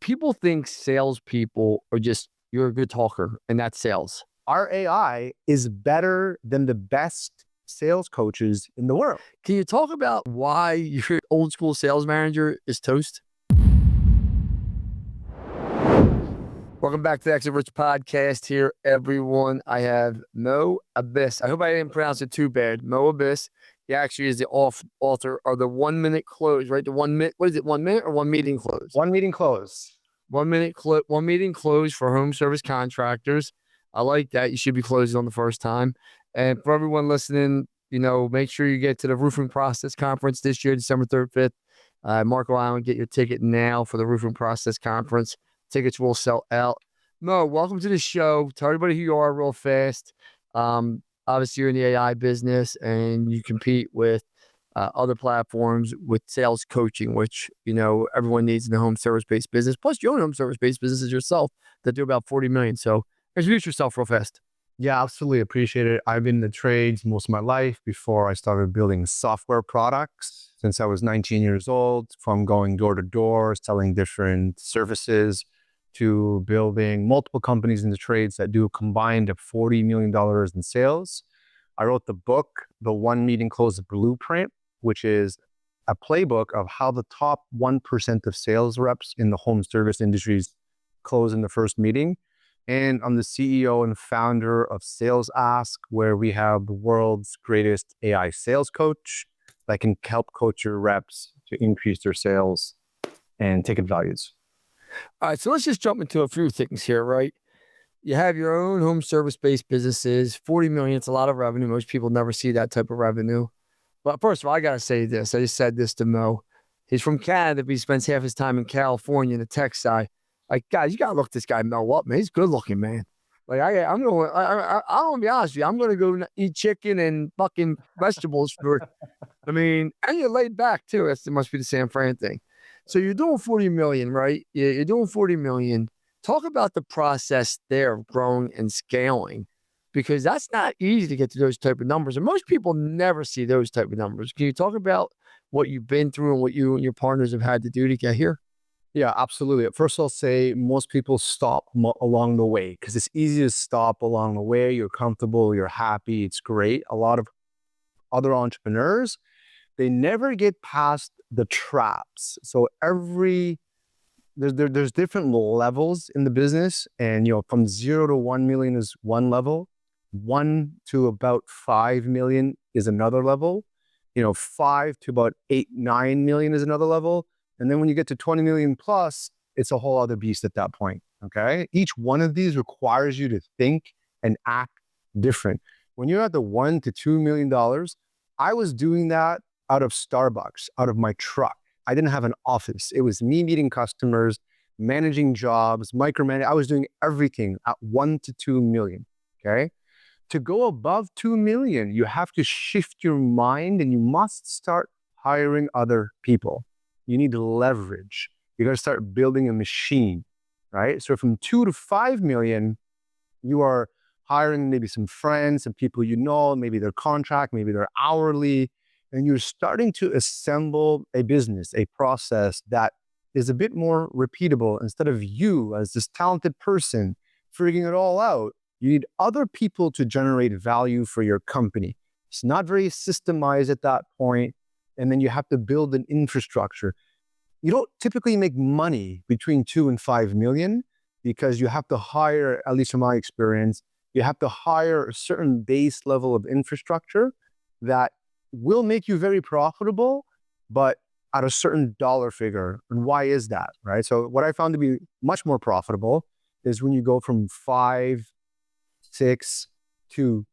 people think salespeople are just, you're a good talker and that's sales. Our AI is better than the best sales coaches in the world. Can you talk about why your old school sales manager is toast? Welcome back to the Extroverts Podcast here, everyone. I have Mo Abyss. I hope I didn't pronounce it too bad. Mo Abyss. He actually is the author of the 1 minute close, right? The 1 minute, what is it? 1 minute or 1 meeting close? 1 meeting close. 1 minute, 1 meeting close for home service contractors. I like that. You should be closing on the first time. And for everyone listening, make sure you get to the Roofing Process Conference this year, December 3rd, 5th. Marco Island, get your ticket now for the Roofing Process Conference. Tickets will sell out. Mo, welcome to the show. Tell everybody who you are real fast. Obviously, you're in the AI business and you compete with other platforms with sales coaching, which, everyone needs in the home service-based business. Plus, you own home service-based businesses yourself that do about 40 million. So introduce yourself real fast. Yeah, absolutely. Appreciate it. I've been in the trades most of my life before I started building software products since I was 19 years old, from going door to door, selling different services, to building multiple companies in the trades that do a combined of $40 million in sales. I wrote the book, The 1 Meeting Close Blueprint, which is a playbook of how the top 1% of sales reps in the home service industries close in the first meeting. And I'm the CEO and founder of Sales Ask, where we have the world's greatest AI sales coach that can help coach your reps to increase their sales and ticket values. All right, so let's just jump into a few things here, right? You have your own home service-based businesses, 40 million, it's a lot of revenue. Most people never see that type of revenue. But first of all, I got to say this. I just said this to Mo. He's from Canada, but he spends half his time in California in the tech side. Like, guys, you got to look this guy Mo up, man. He's good looking, man. Like, I'm going to be honest with you. I'm going to go eat chicken and fucking vegetables and you're laid back too. It must be the San Fran thing. So you're doing 40 million, right? You're doing 40 million. Talk about the process there of growing and scaling, because that's not easy to get to those type of numbers. And most people never see those type of numbers. Can you talk about what you've been through and what you and your partners have had to do to get here? Yeah, absolutely. First, I'll say most people stop along the way because it's easy to stop along the way. You're comfortable, you're happy, it's great. A lot of other entrepreneurs, they never get past the traps. So there's different levels in the business, and from 0 to 1 million is one level, 1 to about 5 million is another level, 5 to about 8-9 million is another level. And then when you get to 20 million plus, it's a whole other beast at that point, okay? Each one of these requires you to think and act different. When you're at the $1 to $2 million, I was doing that out of Starbucks, out of my truck. I didn't have an office. It was me meeting customers, managing jobs, micromanaging. I was doing everything at 1 to 2 million, okay? To go above 2 million, you have to shift your mind and you must start hiring other people. You need leverage. You got to start building a machine, right? So from 2 to 5 million, you are hiring maybe some friends, some people maybe they're contract, maybe they're hourly, and you're starting to assemble a business, a process that is a bit more repeatable. Instead of you as this talented person figuring it all out, you need other people to generate value for your company. It's not very systemized at that point. And then you have to build an infrastructure. You don't typically make money between 2 and 5 million because you have to hire, at least from my experience, you have to hire a certain base level of infrastructure that will make you very profitable, but at a certain dollar figure. And why is that, right? So what I found to be much more profitable is when you go from 5, 6 to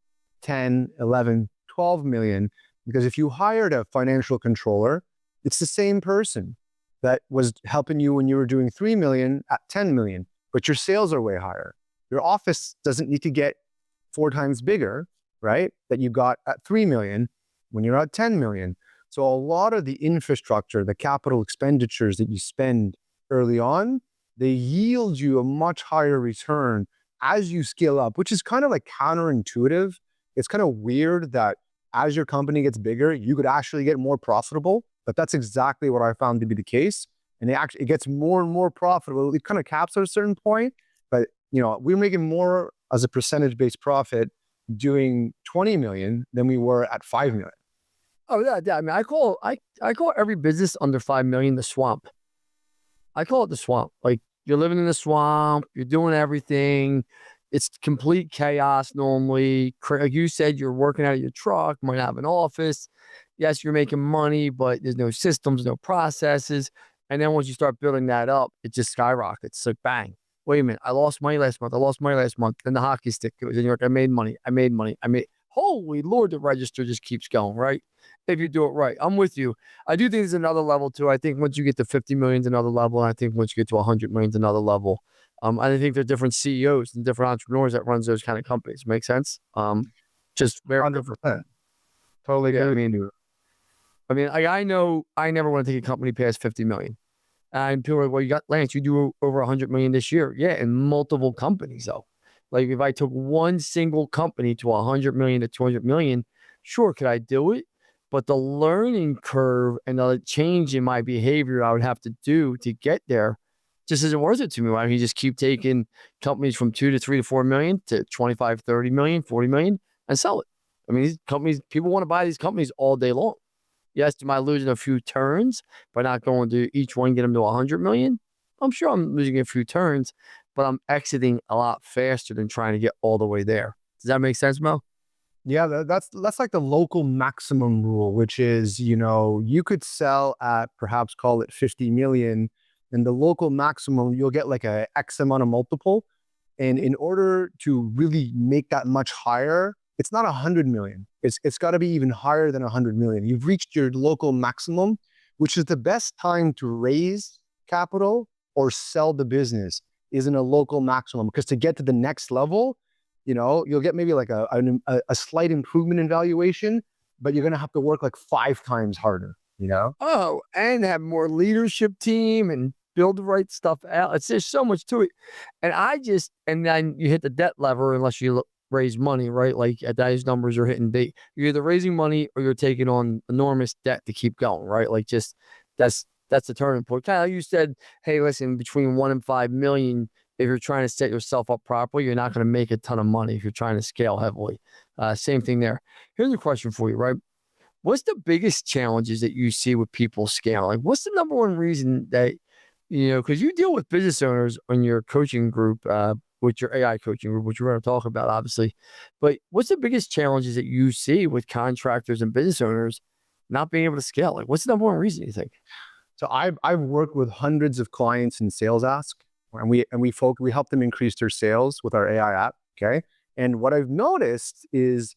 10, 11, 12 million. Because if you hired a financial controller, it's the same person that was helping you when you were doing 3 million at 10 million, but your sales are way higher. Your office doesn't need to get 4 times bigger, right? That you got at 3 million when you're at 10 million. So a lot of the infrastructure, the capital expenditures that you spend early on, they yield you a much higher return as you scale up, which is kind of like counterintuitive. It's kind of weird that as your company gets bigger, you could actually get more profitable, but that's exactly what I found to be the case. and it gets more and more profitable. It kind of caps at a certain point, but we're making more as a percentage-based profit doing 20 million than we were at 5 million. Oh yeah. I mean, I call every business under 5 million the swamp. I call it the swamp. Like you're living in the swamp, you're doing everything. It's complete chaos normally. Like you said, you're working out of your truck, might have an office. Yes, you're making money, but there's no systems, no processes. And then once you start building that up, it just skyrockets. It's like bang. Wait a minute. I lost money last month. I lost money last month. Then the hockey stick goes. And you're like, I made money. I made money. Holy Lord, the register just keeps going, right? If you do it right. I'm with you. I do think there's another level too. I think once you get to 50 million is another level. And I think once you get to 100 million is another level. I think there's different CEOs and different entrepreneurs that runs those kind of companies. Make sense? Just very 100%. Totally yeah. agree. I know I never want to take a company past 50 million. And people are like, well, you got Lance, you do over 100 million this year. Yeah, in multiple companies though. Like if I took one single company to 100 million to 200 million, sure, could I do it? But the learning curve and the change in my behavior I would have to do to get there just isn't worth it to me. Why don't you just keep taking companies from 2 to 3 to 4 million to 25, 30 million, 40 million and sell it? I mean, these companies, people want to buy these companies all day long. Yes, am I losing a few turns by not going to each one, get them to 100 million? I'm sure I'm losing a few turns, but I'm exiting a lot faster than trying to get all the way there. Does that make sense, Mo? Yeah, that's like the local maximum rule, which is, you could sell at perhaps call it 50 million, and the local maximum, you'll get like a X amount of multiple. And in order to really make that much higher, it's not 100 million. It's got to be even higher than 100 million. You've reached your local maximum, which is the best time to raise capital or sell the business is in a local maximum. Because to get to the next level, you'll get maybe like a slight improvement in valuation, but you're going to have to work like 5 times harder, Oh, and have more leadership team and build the right stuff out. There's so much to it. And then you hit the debt lever unless you raise money, right? Like at those numbers are hitting you're either raising money or you're taking on enormous debt to keep going, right? Like just that's the turning point. Kind of you said, hey, listen, between 1 and 5 million, if you're trying to set yourself up properly, you're not going to make a ton of money if you're trying to scale heavily. Same thing there. Here's a question for you, right? What's the biggest challenges that you see with people scaling? What's the number one reason that, because you deal with business owners on your coaching group, with your AI coaching group, which we're going to talk about, obviously. But what's the biggest challenges that you see with contractors and business owners not being able to scale? Like, what's the number one reason you think? So I've worked with hundreds of clients in Sales Ask, and we help them increase their sales with our AI app. Okay, and what I've noticed is,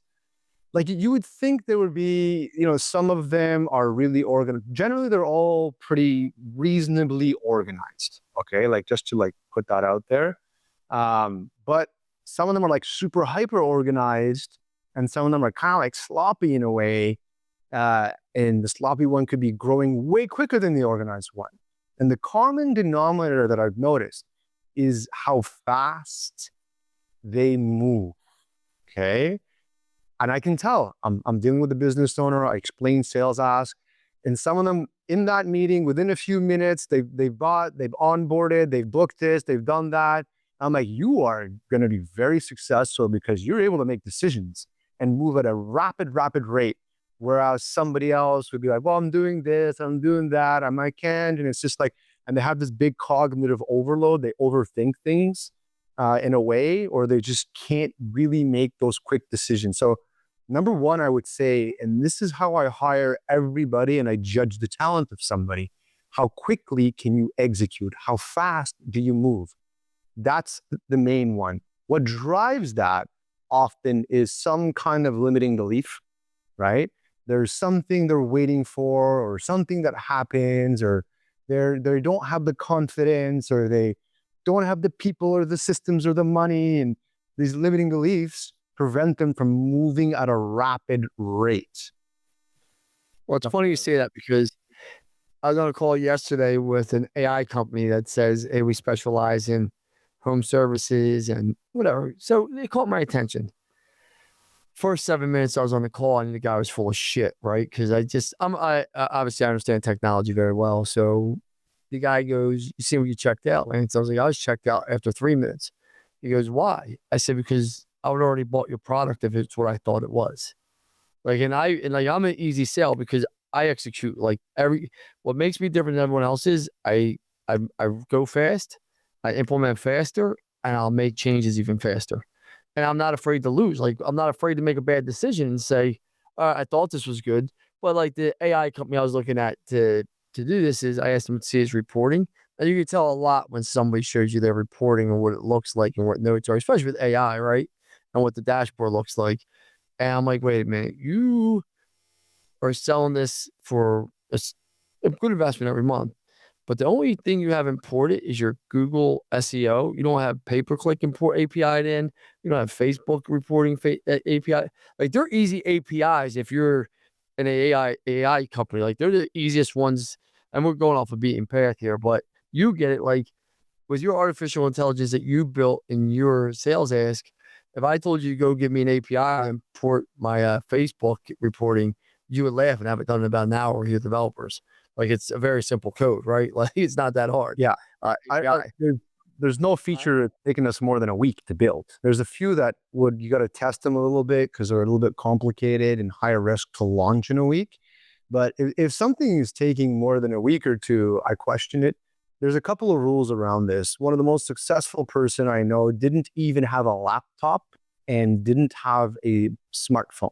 like, you would think there would be, some of them are really organized. Generally, they're all pretty reasonably organized. Okay, like just to like put that out there. But some of them are like super hyper organized, and some of them are kind of like sloppy in a way. And the sloppy one could be growing way quicker than the organized one. And the common denominator that I've noticed is how fast they move. Okay. And I can tell I'm dealing with a business owner. I explain Sales Ask, and some of them in that meeting within a few minutes, they've onboarded, they've booked this, they've done that. I'm like, you are going to be very successful because you're able to make decisions and move at a rapid rate. Whereas somebody else would be like, well, I'm doing this, I'm doing that, I can't. And it's just like, and they have this big cognitive overload. They overthink things in a way, or they just can't really make those quick decisions. So number one, I would say, and this is how I hire everybody and I judge the talent of somebody, how quickly can you execute? How fast do you move? That's the main one. What drives that often is some kind of limiting belief, right? There's something they're waiting for, or something that happens, or they don't have the confidence, or they don't have the people or the systems or the money, and these limiting beliefs prevent them from moving at a rapid rate. Well, it's funny you say that because I was on a call yesterday with an AI company that says, hey, we specialize in home services and whatever. So it caught my attention. First 7 minutes I was on the call, and the guy was full of shit, right? Because I obviously I understand technology very well. So The guy goes, "You see when you checked out?" And so I was like, "I was checked out after 3 minutes." He goes, "Why?" I said, "Because I would already bought your product if it's what I thought it was." Like, I'm an easy sell because I execute like what makes me different than everyone else is I go fast, I implement faster, and I'll make changes even faster. And I'm not afraid to lose. Like, I'm not afraid to make a bad decision and say, I thought this was good. But like the AI company I was looking at to do this is I asked them to see his reporting. And you can tell a lot when somebody shows you their reporting and what it looks like and what notes are, especially with AI, right? And what the dashboard looks like. And I'm like, wait a minute, you are selling this for a good investment every month. But the only thing you have imported is your Google SEO. You don't have pay-per-click import API'd in. You don't have Facebook reporting API. Like, they're easy APIs if you're an AI company. Like, they're the easiest ones. And we're going off a beaten path here, but you get it. Like, with your artificial intelligence that you built in your sales ask, if I told you to go give me an API and import my Facebook reporting, you would laugh and have it done in about an hour with your developers. Like, it's a very simple code, right? Like, it's not that hard. Yeah. API. There's no feature taking us more than a week to build. There's a few that you got to test them a little bit because they're a little bit complicated and higher risk to launch in a week. But if something is taking more than a week or two, I question it. There's a couple of rules around this. One of the most successful person I know didn't even have a laptop and didn't have a smartphone.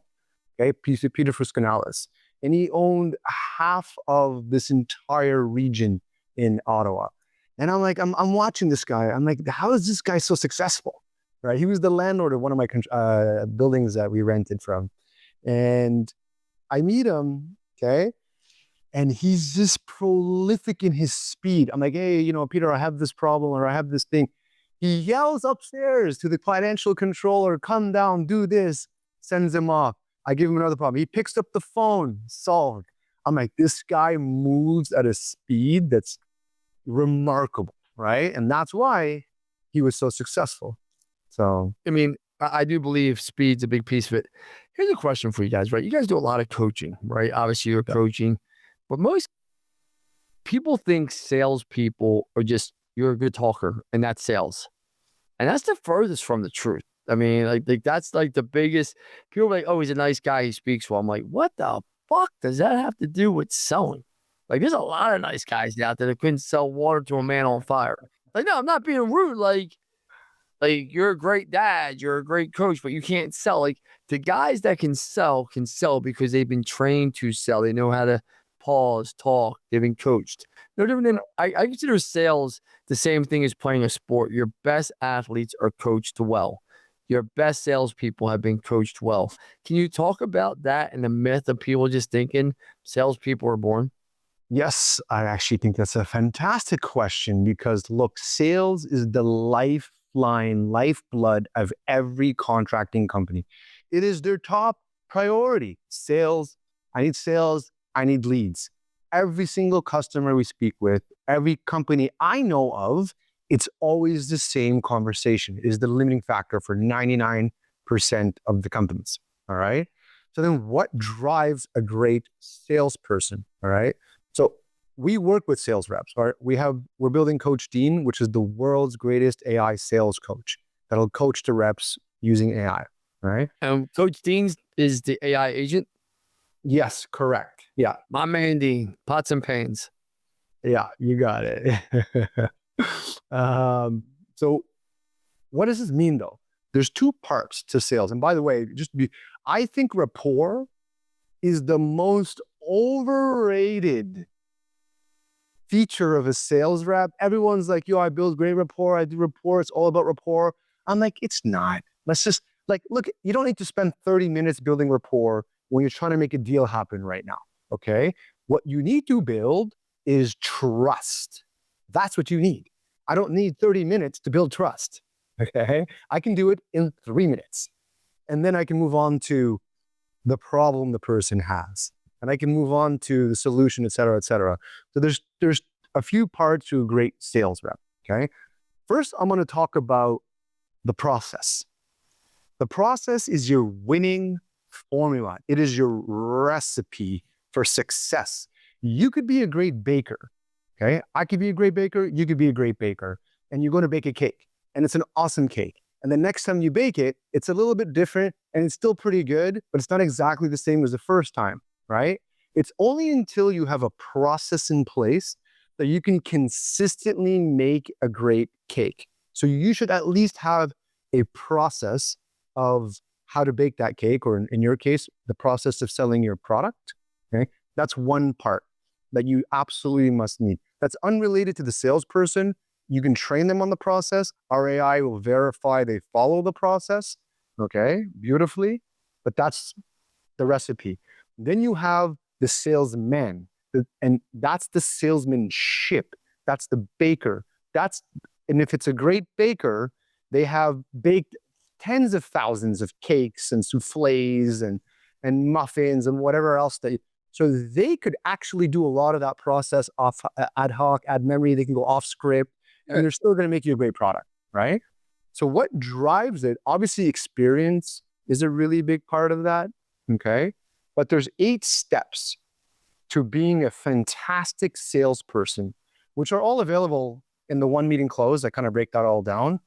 Okay, Peter Fuscanalis. And he owned half of this entire region in Ottawa. And I'm like, I'm watching this guy. I'm like, how is this guy so successful? Right? He was the landlord of one of my buildings that we rented from. And I meet him, okay? And he's just prolific in his speed. I'm like, hey, Peter, I have this problem or I have this thing. He yells upstairs to the financial controller, come down, do this, sends him off. I give him another problem. He picks up the phone, solved. I'm like, this guy moves at a speed that's remarkable, right? And that's why he was so successful. So, I mean, I do believe speed's a big piece of it. Here's a question for you guys, right? You guys do a lot of coaching, right? Obviously, you're coaching, but most people think salespeople are just, you're a good talker and that's sales. And that's the furthest from the truth. I mean, like that's like the biggest. People are like, oh, he's a nice guy. He speaks well. I'm like, what the fuck does that have to do with selling? Like, there's a lot of nice guys out there that couldn't sell water to a man on fire. Like, no, I'm not being rude. Like you're a great dad, you're a great coach, but you can't sell. Like, the guys that can sell because they've been trained to sell. They know how to pause, talk. They've been coached. No different than I consider sales the same thing as playing a sport. Your best athletes are coached well. Your best salespeople have been coached well. Can you talk about that and the myth of people just thinking salespeople are born? yes, I actually think that's a fantastic question because look, sales is the lifeline, lifeblood of every contracting company. It is their top priority. Sales, I need leads. Every single customer we speak with, every company I know of, it's always the same conversation. It is the limiting factor for 99% of the companies. All right. So then what drives a great salesperson? All right. So we work with sales reps. Right? We're building Coach Dean, which is the world's greatest AI sales coach that'll coach the reps using AI. Right. Coach Dean is the AI agent. Yes, correct. Yeah. My man Dean, pots and pans. Yeah, you got it. So what does this mean though? There's two parts to sales. And by the way, I think rapport is the most overrated feature of a sales rep. Everyone's like, yo, I build great rapport. I do rapport. It's all about rapport. I'm like, it's not. Let's just look, you don't need to spend 30 minutes building rapport when you're trying to make a deal happen right now. Okay. What you need to build is trust. That's what you need. I don't need 30 minutes to build trust. Okay. I can do it in 3 minutes. And then I can move on to the problem the person has. And I can move on to the solution, et cetera, et cetera. So there's a few parts to a great sales rep. Okay. First, I'm going to talk about the process. The process is your winning formula. It is your recipe for success. You could be a great baker, Okay. I could be a great baker. You could be a great baker. And you're going to bake a cake and it's an awesome cake. And the next time you bake it, it's a little bit different and it's still pretty good, but it's not exactly the same as the first time, right? It's only until you have a process in place that you can consistently make a great cake. So you should at least have a process of how to bake that cake, or in your case, the process of selling your product. Okay. That's one part that you absolutely must need. That's unrelated to the salesperson. You can train them on the process. Our AI will verify they follow the process, okay, beautifully, but that's the recipe. Then you have the salesman, and that's the salesmanship. That's the baker. And if it's a great baker, they have baked tens of thousands of cakes and souffles and muffins and whatever else so they could actually do a lot of that process off ad hoc, ad memory. They can go off script, and they're still going to make you a great product, right? So what drives it? Obviously, experience is a really big part of that, okay? But there's 8 steps to being a fantastic salesperson, which are all available in the One Meeting Close. I kind of break that all down.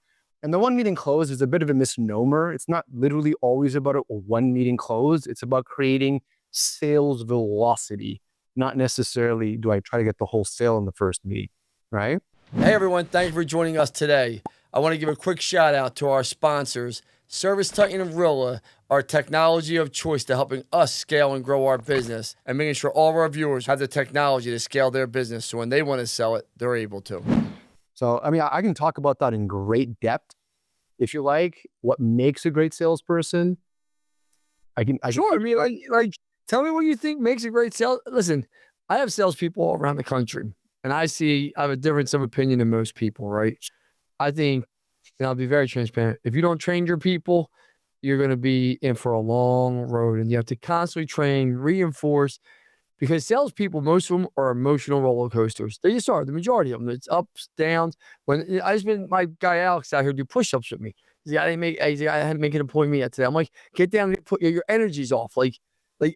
And the One Meeting Close is a bit of a misnomer. It's not literally always about a one meeting close. It's about creating sales velocity, not necessarily do I try to get the whole sale in the first meeting, right? Hey everyone, thank you for joining us today. I want to give a quick shout out to our sponsors, Service Titan and Rilla, our technology of choice to helping us scale and grow our business and making sure all of our viewers have the technology to scale their business so when they want to sell it, they're able to. So, I mean, I can talk about that in great depth. If you like, what makes a great salesperson, Sure. I mean, like, tell me what you think makes a great sales. Listen, I have salespeople all around the country, and I have a difference of opinion than most people, right? I think, and I'll be very transparent, if you don't train your people, you're going to be in for a long road, and you have to constantly train, reinforce, because salespeople, most of them are emotional roller coasters. They just are. The majority of them. It's ups, downs. When I just been my guy Alex out here do push-ups with me. I had to make an appointment yet today. I'm like, get down and put your energy's off. Like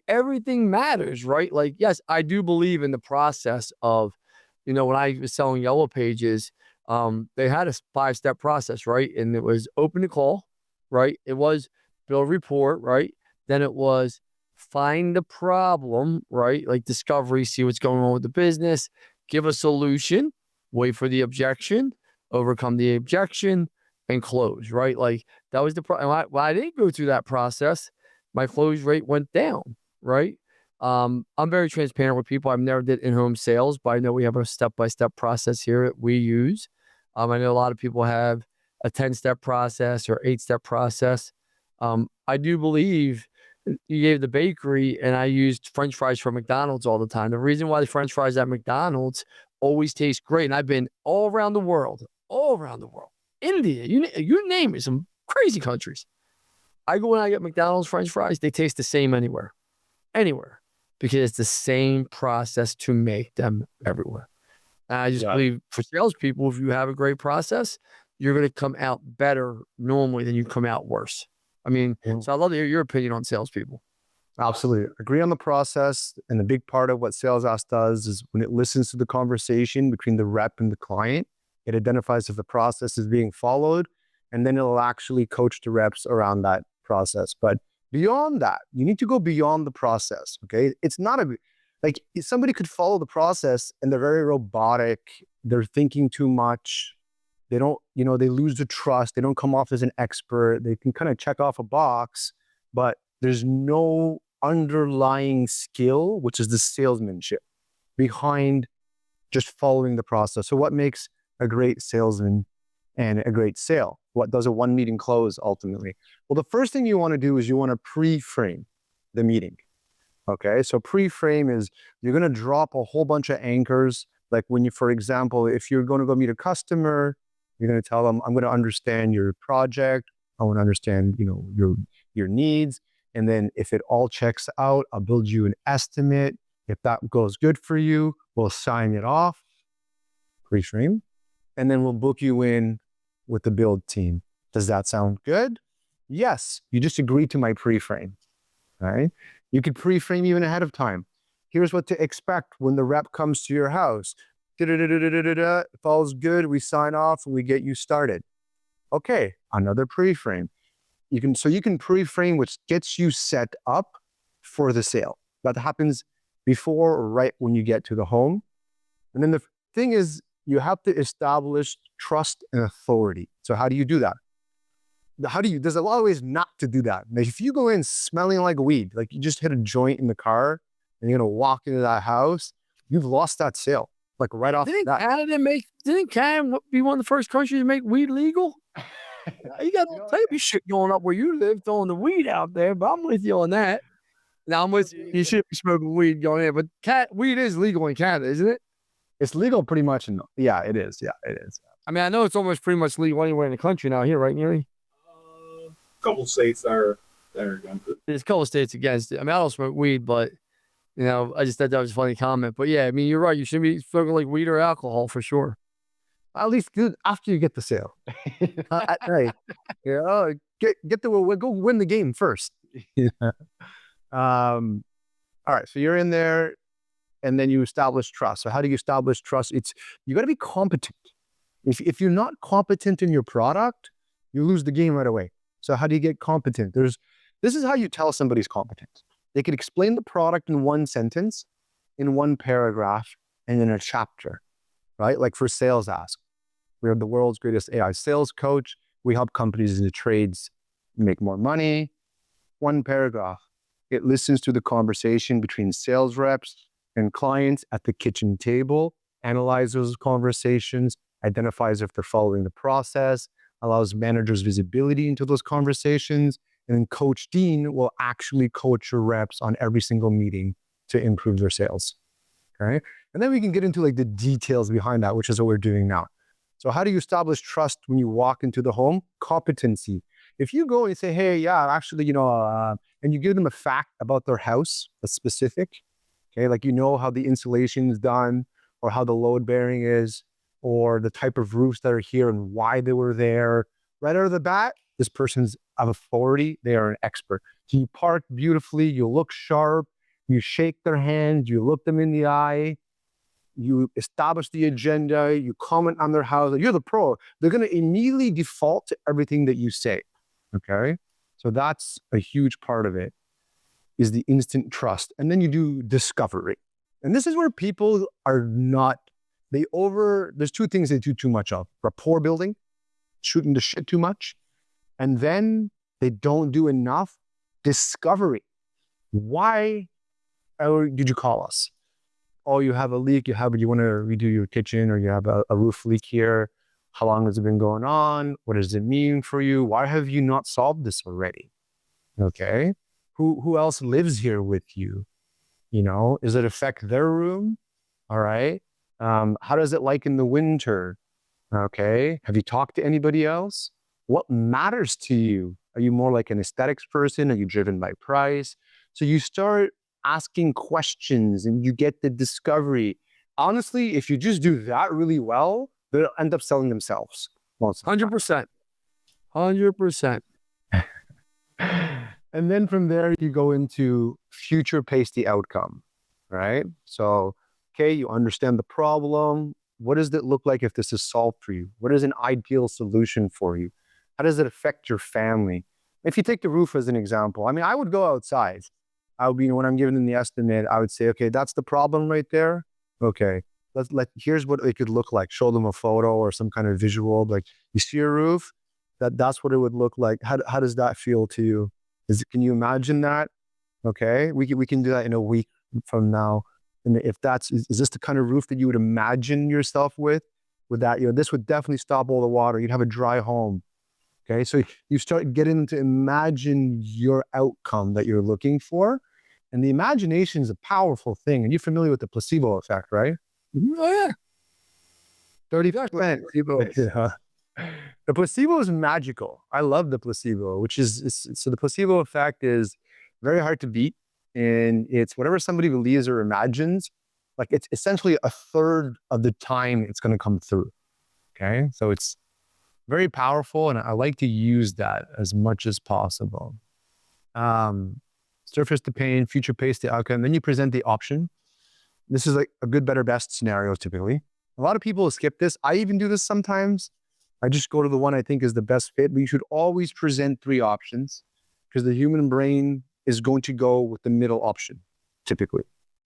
everything matters, right? Like, yes, I do believe in the process of, when I was selling Yellow Pages, they had a 5-step process, right? And it was open the call, right? It was build report, right? Then it was find the problem, right? Like discovery, see what's going on with the business, give a solution, wait for the objection, overcome the objection, and close, right? Like that was the problem. When I didn't go through that process, my close rate went down, right? I'm very transparent with people. I've never did in-home sales, but I know we have a step-by-step process here that we use. I know a lot of people have a 10-step process or 8-step process. I do believe you gave the bakery, and I used French fries from McDonald's all the time. The reason why the French fries at McDonald's always taste great, and I've been all around the world, India, you name it, some crazy countries. I go and I get McDonald's French fries, they taste the same anywhere, because it's the same process to make them everywhere. And I just believe for salespeople, if you have a great process, you're going to come out better normally than you come out worse. I mean, so I'd love to hear your opinion on salespeople. Absolutely. Agree on the process. And the big part of what SalesAsk does is when it listens to the conversation between the rep and the client, it identifies if the process is being followed, and then it'll actually coach the reps around that process. But beyond that, you need to go beyond the process, okay? It's not like somebody could follow the process and they're very robotic. They're thinking too much. They don't, they lose the trust. They don't come off as an expert. They can kind of check off a box, but there's no underlying skill, which is the salesmanship behind just following the process. So what makes a great salesman and a great sale? What does a one meeting close ultimately? Well, the first thing you want to do is you want to pre-frame the meeting. Okay, so pre-frame is you're going to drop a whole bunch of anchors. Like when for example, if you're going to go meet a customer, you're going to tell them, I'm going to understand your project. I want to understand, your needs. And then if it all checks out, I'll build you an estimate. If that goes good for you, we'll sign it off, pre-frame, and then we'll book you in with the build team. Does that sound good? Yes, you just agreed to my pre-frame, right? You could pre-frame even ahead of time. Here's what to expect when the rep comes to your house. If all's good, we sign off and we get you started. Okay, another pre-frame. You can pre-frame, which gets you set up for the sale. That happens before or right when you get to the home. And then the thing is, you have to establish trust and authority. So how do you do that? There's a lot of ways not to do that. Like if you go in smelling like weed, like you just hit a joint in the car and you're gonna walk into that house, you've lost that sale. Like right off the bat. Didn't Canada be one of the first countries to make weed legal? You got all type of shit going up where you live, throwing the weed out there, but I'm with you on that. Now I'm with you. You should be smoking weed going in, but weed is legal in Canada, isn't it? It's legal pretty much. Yeah, it is. Yeah, it is. I mean, I know it's almost pretty much legal anywhere in the country now here, right, Neary? Couple states are against it. There's a couple states against it. I mean, I don't smoke weed, but I just thought that was a funny comment. But yeah, I mean, you're right. You shouldn't be smoking like weed or alcohol for sure. At least do it after you get the sale. At night. Get the go win the game first. All right, so you're in there and then you establish trust. So how do you establish trust? You got to be competent. If you're not competent in your product, you lose the game right away. So how do you get competent? This is how you tell somebody's competent. They could explain the product in one sentence, in one paragraph, and in a chapter, right? Like for Sales Ask. We are the world's greatest AI sales coach. We help companies in the trades make more money. One paragraph. It listens to the conversation between sales reps and clients at the kitchen table, analyzes those conversations, identifies if they're following the process, allows managers visibility into those conversations, and then Coach Dean will actually coach your reps on every single meeting to improve their sales. Okay? And then we can get into like the details behind that, which is what we're doing now. So how do you establish trust when you walk into the home? Competency. If you go and say, hey, yeah, actually, and you give them a fact about their house, a specific, okay, like how the insulation is done or how the load bearing is or the type of roofs that are here and why they were there, right out of the bat, this person's of authority. They are an expert. So you park beautifully, you look sharp, you shake their hand, you look them in the eye, you establish the agenda, you comment on their house, you're the pro. They're going to immediately default to everything that you say. Okay. So that's a huge part of it, is the instant trust. And then you do discovery. And this is where people are not, there's two things they do too much of: rapport building, shooting the shit too much. And then they don't do enough discovery. Why did you call us? Oh, you have a leak, you want to redo your kitchen, or you have a roof leak here. How long has it been going on? What does it mean for you? Why have you not solved this already? Okay. Who else lives here with you? Does it affect their room? All right. How does it like in the winter? Okay. Have you talked to anybody else? What matters to you? Are you more like an aesthetics person? Are you driven by price? So you start asking questions and you get the discovery. Honestly, if you just do that really well, they'll end up selling themselves. 100%. 100%. And then from there, you go into future pace the outcome, right? So, okay, you understand the problem. What does it look like if this is solved for you? What is an ideal solution for you? How does it affect your family? If you take the roof as an example, I mean, I would go outside. I would be, when I'm giving them the estimate, I would say, okay, that's the problem right there. Okay, here's what it could look like. Show them a photo or some kind of visual. Like, you see a roof? That's what it would look like. How does that feel to you? Can you imagine that? Okay, we can do that in a week from now. And if is this the kind of roof that you would imagine yourself with? With that, this would definitely stop all the water. You'd have a dry home. Okay, so you start getting to imagine your outcome that you're looking for. And the imagination is a powerful thing. And you're familiar with the placebo effect, right? Oh, yeah. 30%. Yeah. The placebo is magical. I love the placebo, so the placebo effect is very hard to beat. And it's whatever somebody believes or imagines, like it's essentially a third of the time it's going to come through. Okay, so it's very powerful, and I like to use that as much as possible. Surface the pain, future pace the outcome. Then you present the option. This is like a good, better, best scenario typically. A lot of people skip this. I even do this sometimes. I just go to the one I think is the best fit, but you should always present 3 options because the human brain is going to go with the middle option, typically.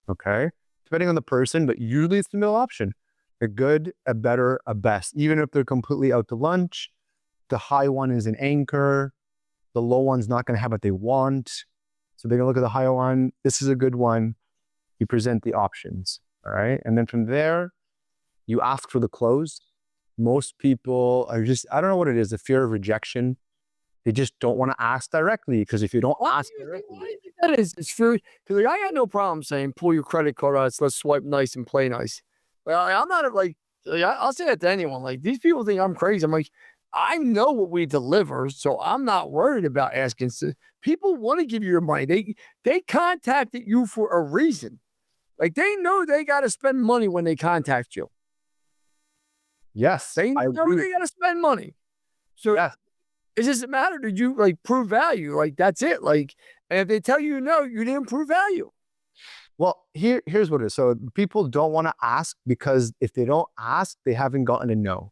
Okay? Depending on the person, but usually it's the middle option. A good, a better, a best. Even if they're completely out to lunch, the high one is an anchor. The low one's not going to have what they want. So they're going to look at the higher one. This is a good one. You present the options. All right. And then from there, you ask for the close. Most people are just, I don't know what it is, the fear of rejection. They just don't want to ask directly because if you don't ask directly, Why do you think that is? It's true. Because I got no problem saying pull your credit card out. Let's swipe nice and play nice. Well, I'm not like I'll say that to anyone. Like these people think I'm crazy. I'm like, I know what we deliver, so I'm not worried about asking. People want to give you your money. They contacted you for a reason. Like they know they got to spend money when they contact you. yes, They I know agree. they got to spend money. So Yes. it doesn't matter. Did you like prove value? Like that's it. Like, and if they tell you no, you didn't prove value. Well, here's what it is. So people don't want to ask because if they don't ask, they haven't gotten a no.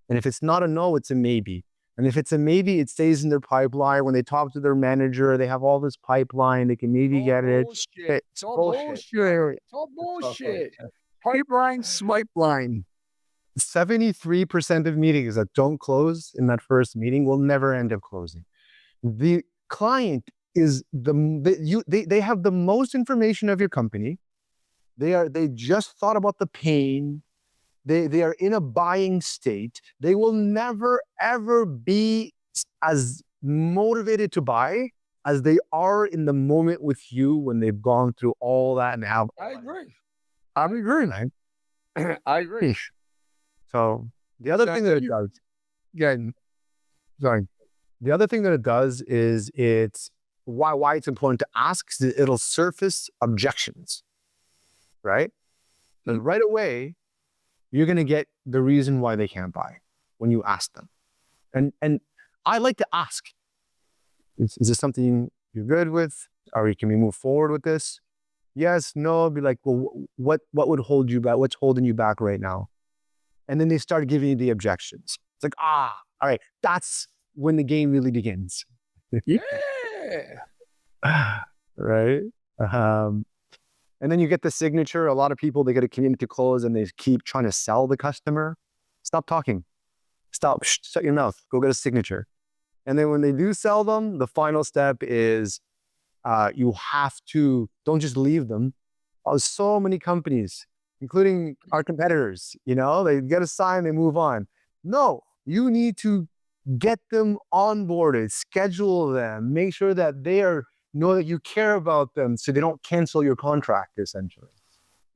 And if it's not a no, it's a maybe. And if it's a maybe, it stays in their pipeline. When they talk to their manager, they have all this pipeline. They can maybe get it. Bullshit. It's all Bullshit. bullshit. It's all bullshit. Pipeline, swipe line. 73% of meetings that don't close in that first meeting will never end up closing. The client is they have the most information of your company. They just thought about the pain. They are in a buying state. They will never ever be as motivated to buy as they are in the moment with you when they've gone through all that and have. I agree. I'm agreeing. I agree. So the other thing that it does, Again, sorry. the other thing that it does is it's why it's important to ask is it'll surface objections, right? And right away, you're going to get the reason why they can't buy when you ask them. And I like to ask, is this something you're good with? Can we move forward with this? Yes, no, be like, well, what would hold you back? What's holding you back right now? And then they start giving you the objections. It's like, all right, that's when the game really begins. Yeah. Right? And then you get the signature. A lot of people, they get a community close and they keep trying to sell the customer. Stop talking. Stop. Shut your mouth. Go get a signature. And then when they do sell them, the final step is you have to, don't just leave them. So many companies, including our competitors, they get a sign, they move on. No, you need to get them onboarded, schedule them, make sure that know that you care about them so they don't cancel your contract, essentially.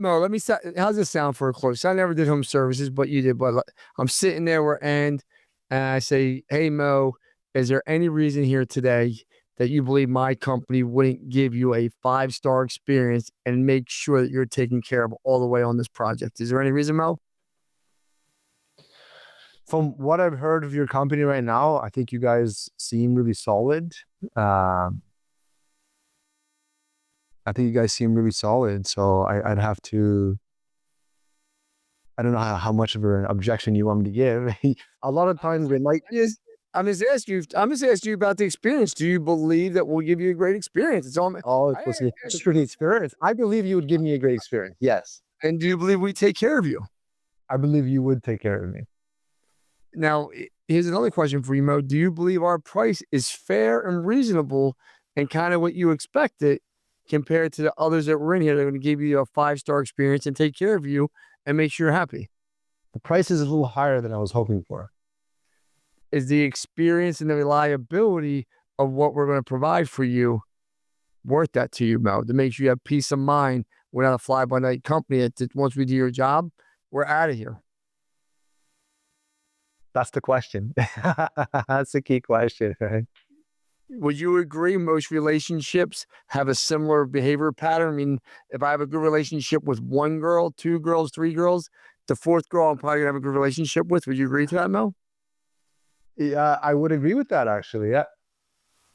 No, let me say, how's this sound for a close? I never did home services, but you did. But I'm sitting there where and I say, hey, Mo, is there any reason here today that you believe my company wouldn't give you a 5-star experience and make sure that you're taken care of all the way on this project? Is there any reason, Mo? From what I've heard of your company right now, I think you guys seem really solid. I think you guys seem really solid. So I'd have to, I don't know how much of an objection you want me to give. A lot of times we might. I'm just asking you about the experience. Do you believe that we'll give you a great experience? It's all. It's for the experience. I believe you would give me a great experience. Yes. And do you believe we take care of you? I believe you would take care of me. Now, here's another question for you, Mo. Do you believe our price is fair and reasonable and kind of what you expected compared to the others that were in here? They're going to give you a 5-star experience and take care of you and make sure you're happy. The price is a little higher than I was hoping for. Is the experience and the reliability of what we're going to provide for you worth that to you, Mo, to make sure you have peace of mind? We're not a fly-by-night company that once we do your job, we're out of here. That's the question. That's the key question, right? Would you agree most relationships have a similar behavior pattern? I mean, if I have a good relationship with 1 girl, 2 girls, 3 girls, the 4th girl I'm probably going to have a good relationship with. Would you agree to that, Mel? Yeah, I would agree with that, actually. Yeah.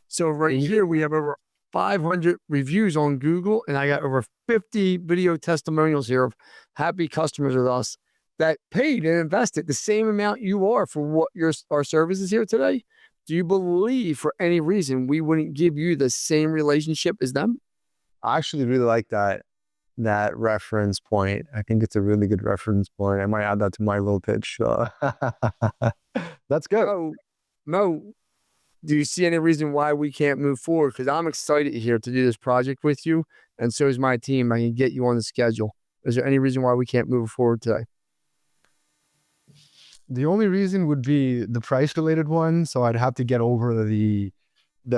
So right here, we have over 500 reviews on Google, and I got over 50 video testimonials here of happy customers with us. that paid and invested the same amount you are for what our services here today, do you believe for any reason we wouldn't give you the same relationship as them? I actually really like that reference point. I think it's a really good reference point. I might add that to my little pitch. That's good. Mo, do you see any reason why we can't move forward? Because I'm excited here to do this project with you, and so is my team. I can get you on the schedule. Is there any reason why we can't move forward today? The only reason would be the price related one. So I'd have to get over the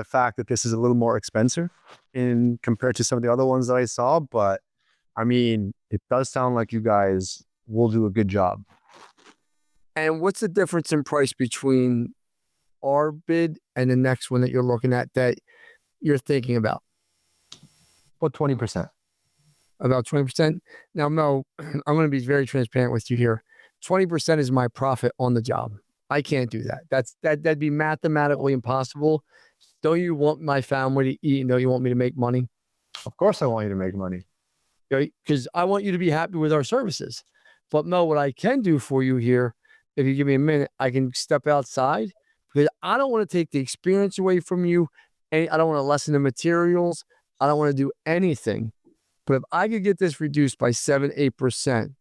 fact that this is a little more expensive in compared to some of the other ones that I saw. But I mean, it does sound like you guys will do a good job. And what's the difference in price between our bid and the next one that you're looking at that you're thinking about? About 20%. About 20%? Now, Mo, I'm going to be very transparent with you here. 20% is my profit on the job. I can't do that. That'd be mathematically impossible. Don't you want my family to eat and don't you want me to make money? Of course I want you to make money. Right? Because I want you to be happy with our services. But Mo, what I can do for you here, if you give me a minute, I can step outside because I don't want to take the experience away from you. And I don't want to lessen the materials. I don't want to do anything. But if I could get this reduced by 7-8%,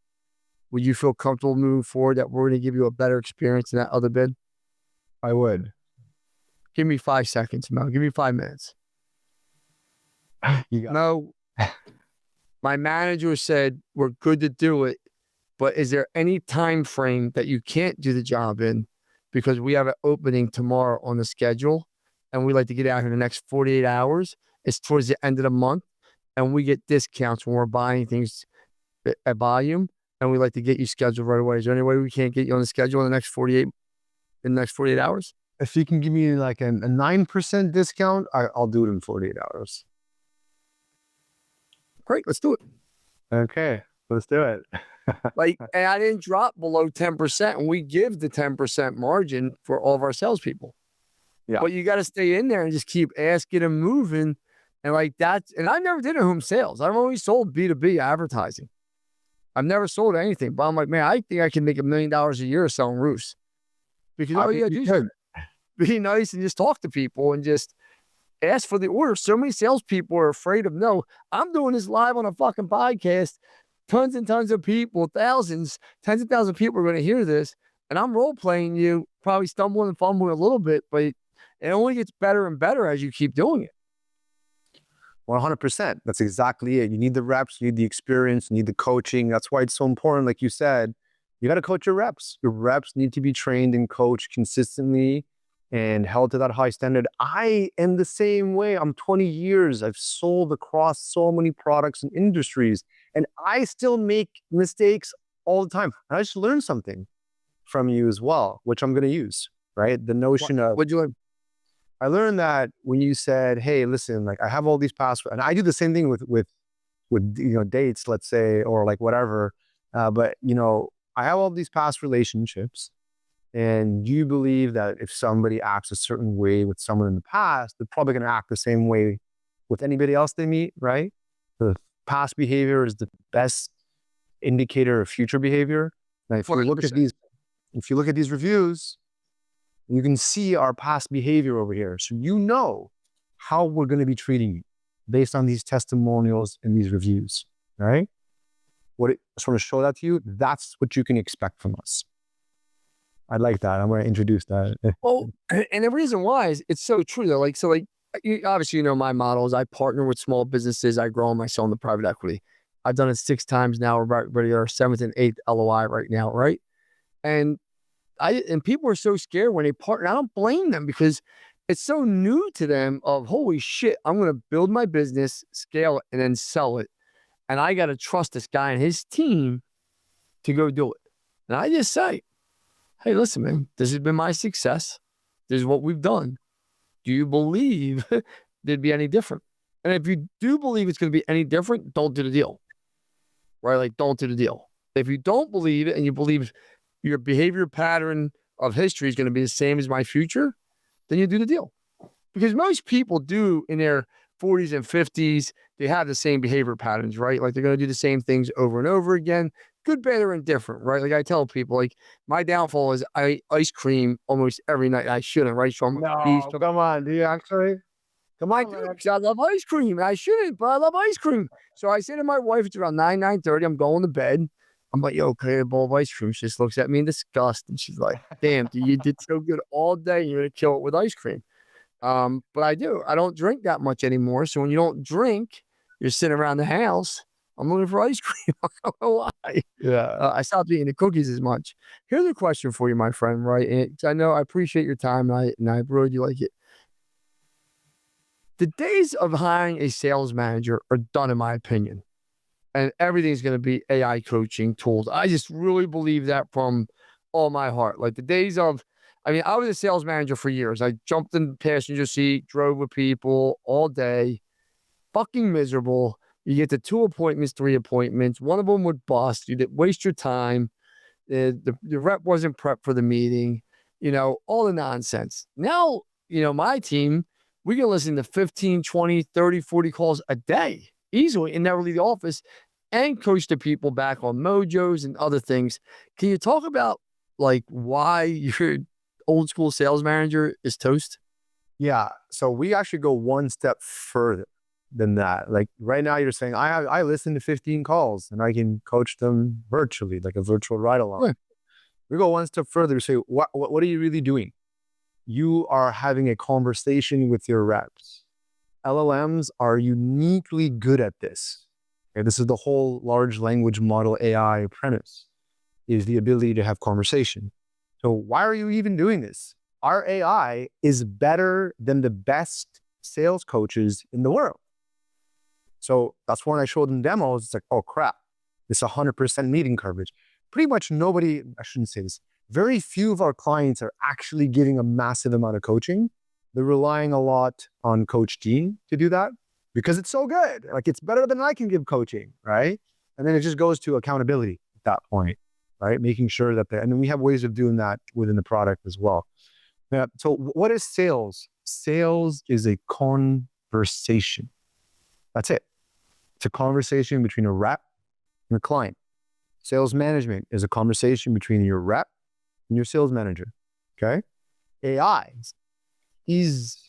would you feel comfortable moving forward that we're going to give you a better experience than that other bid? I would. Give me 5 seconds, Mo. Give me 5 minutes. No, my manager said we're good to do it, but is there any time frame that you can't do the job in? Because we have an opening tomorrow on the schedule, and we like to get out here in the next 48 hours. It's towards the end of the month, and we get discounts when we're buying things at volume, and we like to get you scheduled right away. Is there any way we can't get you on the schedule in the next 48 hours? If you can give me like a 9% discount, I'll do it in 48 hours. Great, let's do it. Okay, let's do it. And I didn't drop below 10%, and we give the 10% margin for all of our salespeople. Yeah. But you got to stay in there and just keep asking and moving. And like that, and I never did a home sales. I've always sold B2B advertising. I've never sold anything, but I'm like, man, I think I can make $1 million a year selling roofs. Because all you got to do is be nice and just talk to people and just ask for the order. So many salespeople are afraid of no. I'm doing this live on a fucking podcast. Tons and tons of people, tens of thousands of people are going to hear this. And I'm role playing you, probably stumbling and fumbling a little bit, but it only gets better and better as you keep doing it. 100%. That's exactly it. You need the reps, you need the experience, you need the coaching. That's why it's so important. Like you said, you got to coach your reps. Your reps need to be trained and coached consistently and held to that high standard. I am the same way. I'm 20 years. I've sold across so many products and industries, and I still make mistakes all the time. And I just learned something from you as well, which I'm going to use, right? The notion of... What'd you learn? I learned that when you said, hey, listen, like I have all these passwords, and I do the same thing with dates, let's say, or like whatever. But I have all these past relationships, and you believe that if somebody acts a certain way with someone in the past, they're probably going to act the same way with anybody else they meet, right? The past behavior is the best indicator of future behavior. Now, if you look at these reviews, you can see our past behavior over here. So you know how we're going to be treating you based on these testimonials and these reviews, right? I just want to show that to you. That's what you can expect from us. I like that. I'm going to introduce that. Well, and the reason why is it's so true though. Obviously, my model is I partner with small businesses. I grow them. I sell them to private equity. I've done it 6 times now. We're about ready to our 7th and 8th LOI right now, right? And people are so scared when they partner. I don't blame them because it's so new to them of holy shit, I'm going to build my business, scale it, and then sell it. And I got to trust this guy and his team to go do it. And I just say, hey, listen, man, this has been my success. This is what we've done. Do you believe there'd be any different? And if you do believe it's going to be any different, don't do the deal. Right? Like, don't do the deal. If you don't believe it and you believe your behavior pattern of history is going to be the same as my future, then you do the deal. Because most people do in their 40s and 50s, they have the same behavior patterns, right? Like they're going to do the same things over and over again. good, bad, or indifferent, right? Like I tell people, like my downfall is I eat ice cream almost every night. I shouldn't, right? So I'm No, come on. Do you actually? Come I on, do, man. because I love ice cream. I shouldn't, but I love ice cream. So I say to my wife, it's around 9:30. I'm going to bed. I'm like, yo, can I have a bowl of ice cream? She just looks at me in disgust. And she's like, damn, dude, you did so good all day. You're going to kill it with ice cream. But I do. I don't drink that much anymore. So when you don't drink, you're sitting around the house. I'm looking for ice cream. I don't know why. Yeah. I stopped eating the cookies as much. Here's a question for you, my friend, right? And I know I appreciate your time and I really do like it. The days of hiring a sales manager are done, in my opinion, and everything's going to be AI coaching tools. I just really believe that from all my heart. Like the days of, I mean, I was a sales manager for years. I jumped in the passenger seat, drove with people all day, fucking miserable. You get to 2 appointments, 3 appointments. One of them would bust. You did waste your time. The rep wasn't prepped for the meeting, all the nonsense. Now, my team, we can listen to 15, 20, 30, 40 calls a day easily and never leave the office and coach the people back on mojos and other things. Can you talk about like why your old school sales manager is toast? Yeah. So we actually go one step further than that. Like right now you're saying, I listen to 15 calls and I can coach them virtually, like a virtual ride along. Right. We go one step further. Say, what are you really doing? You are having a conversation with your reps. LLMs are uniquely good at this. Okay, this is the whole large language model AI premise, is the ability to have conversation. So why are you even doing this? Our AI is better than the best sales coaches in the world. So that's when I showed them demos. It's like, oh crap, this 100% meeting coverage. Pretty much nobody, I shouldn't say this, very few of our clients are actually giving a massive amount of coaching. They're relying a lot on Coach Dean to do that because it's so good. Like it's better than I can give coaching, right? And then it just goes to accountability at that point, right? Making sure that and then we have ways of doing that within the product as well. Yeah. So what is sales? Sales is a conversation. That's it. It's a conversation between a rep and a client. Sales management is a conversation between your rep and your sales manager. Okay. AI is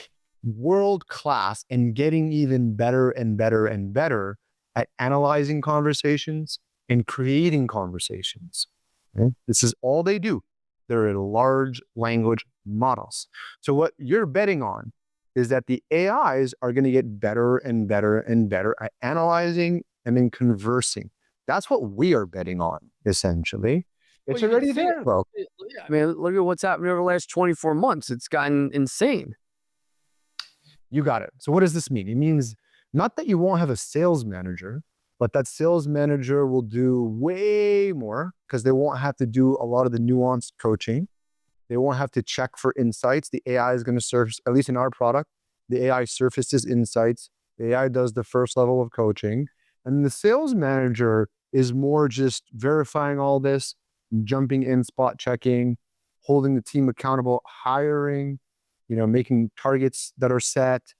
world-class and getting even better and better and better at analyzing conversations and creating conversations. Okay? This is all they do. They're large language models. So what you're betting on is that the AIs are going to get better and better and better at analyzing and then conversing. That's what we are betting on, essentially. It's already there, bro. Yeah, I mean, look at what's happened over the last 24 months. It's gotten insane. You got it. So what does this mean? It means not that you won't have a sales manager, but that sales manager will do way more because they won't have to do a lot of the nuanced coaching. They won't have to check for insights. The AI is going to surface, at least in our product, the AI surfaces insights. The AI does the first level of coaching. And the sales manager is more just verifying all this, jumping in, spot checking, holding the team accountable, hiring, making targets that are set,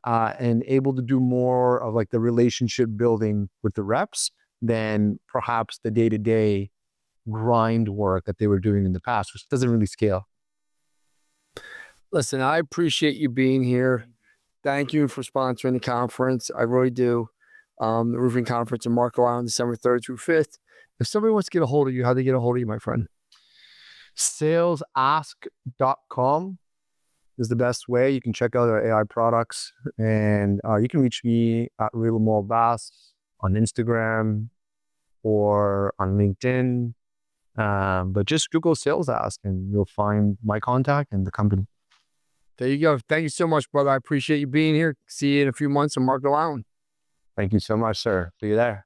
and able to do more of like the relationship building with the reps than perhaps the day-to-day grind work that they were doing in the past, which doesn't really scale. Listen, I appreciate you being here. Thank you for sponsoring the conference. I really do. The roofing conference in Marco Island, December 3rd through 5th. If somebody wants to get a hold of you, how do they get a hold of you, my friend? Salesask.com is the best way. You can check out our AI products, and you can reach me at Real Bass on Instagram or on LinkedIn. But just Google Sales Ask and you'll find my contact and the company. There you go. Thank you so much, brother. I appreciate you being here. See you in a few months on Marco Island. Thank you so much, sir. See you there.